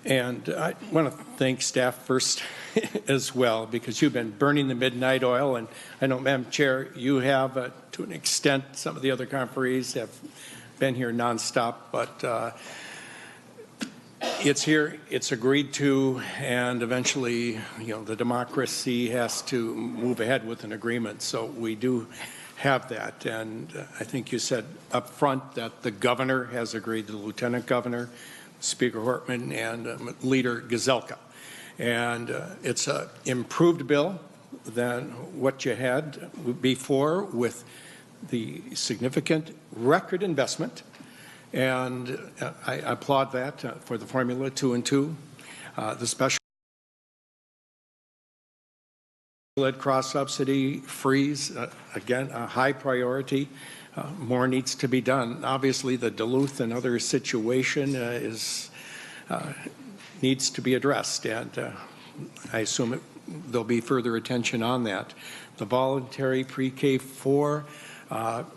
And I want to thank staff first as well, because you've been burning the midnight oil, and I know, Madam Chair, you have, to an extent. Some of the other conferees have been here nonstop, but it's here, it's agreed to, and eventually, the democracy has to move ahead with an agreement. So we do have that, and I think you said up front that the governor has agreed, the lieutenant governor, Speaker Hortman, and Leader Gazelka. And it's an improved bill than what you had before, with the significant record investment. And I applaud that for the formula 2 and 2. The special ed cross-subsidy freeze, again, a high priority. More needs to be done. Obviously, the Duluth and other situation needs to be addressed, and I assume there'll be further attention on that. The voluntary pre-K 4,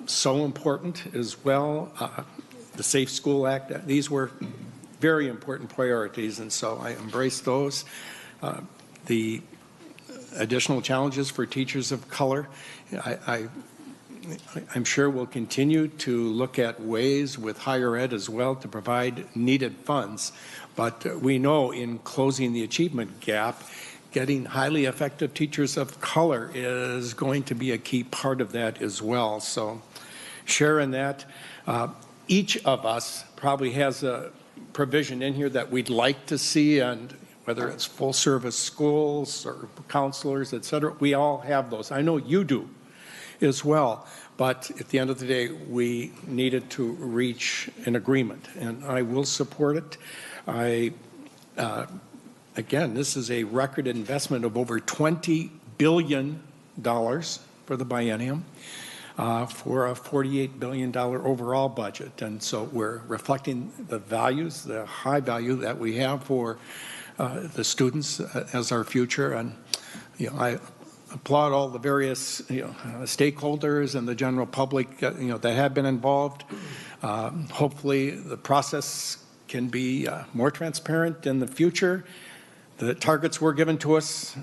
so important as well. The Safe School Act, these were very important priorities, and so I embrace those. The additional challenges for teachers of color, I'm sure we'll continue to look at ways with higher ed as well to provide needed funds. But we know in closing the achievement gap, getting highly effective teachers of color is going to be a key part of that as well. So share in that. Each of us probably has a provision in here that we'd like to see, and whether it's full service schools or counselors, et cetera, we all have those. I know you do as well, but at the end of the day, we needed to reach an agreement, and I will support it. Again, this is a record investment of over $20 billion for the biennium, for a $48 billion overall budget, and so we're reflecting the values, the high value that we have for the students as our future. And I applaud all the various stakeholders and the general public that have been involved. Hopefully the process can be more transparent in the future. The targets were given to us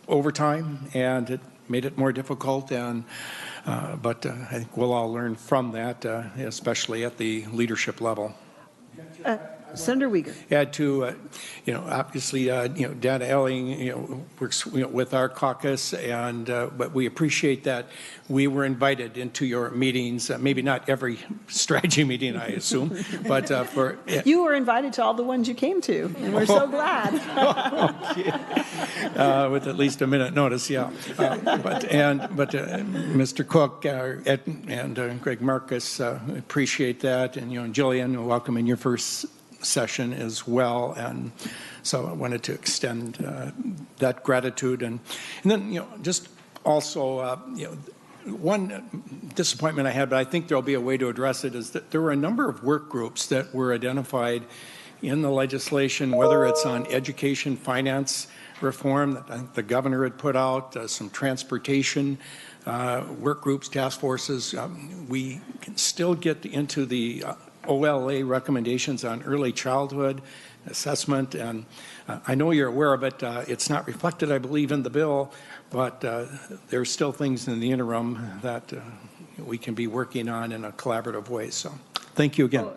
over time, and it made it more difficult, and but I think we'll all learn from that, especially at the leadership level. Senator Wiger. Add to, obviously, Dana Elling, works with our caucus, and but we appreciate that we were invited into your meetings. Maybe not every strategy meeting, I assume, but for you were invited to all the ones you came to, and we're so glad. With at least a minute notice, yeah. But Mr. Cook and Greg Marcus, appreciate that, and and Jillian, welcome in your first session as well, and so I wanted to extend that gratitude, and then just also one disappointment I had, but I think there'll be a way to address it, is that there were a number of work groups that were identified in the legislation, whether it's on education finance reform that I think the governor had put out, some transportation work groups, task forces. We can still get into the OLA recommendations on early childhood assessment, and I know you're aware of it. It's not reflected, I believe, in the bill, but there are still things in the interim that we can be working on in a collaborative way. So thank you again.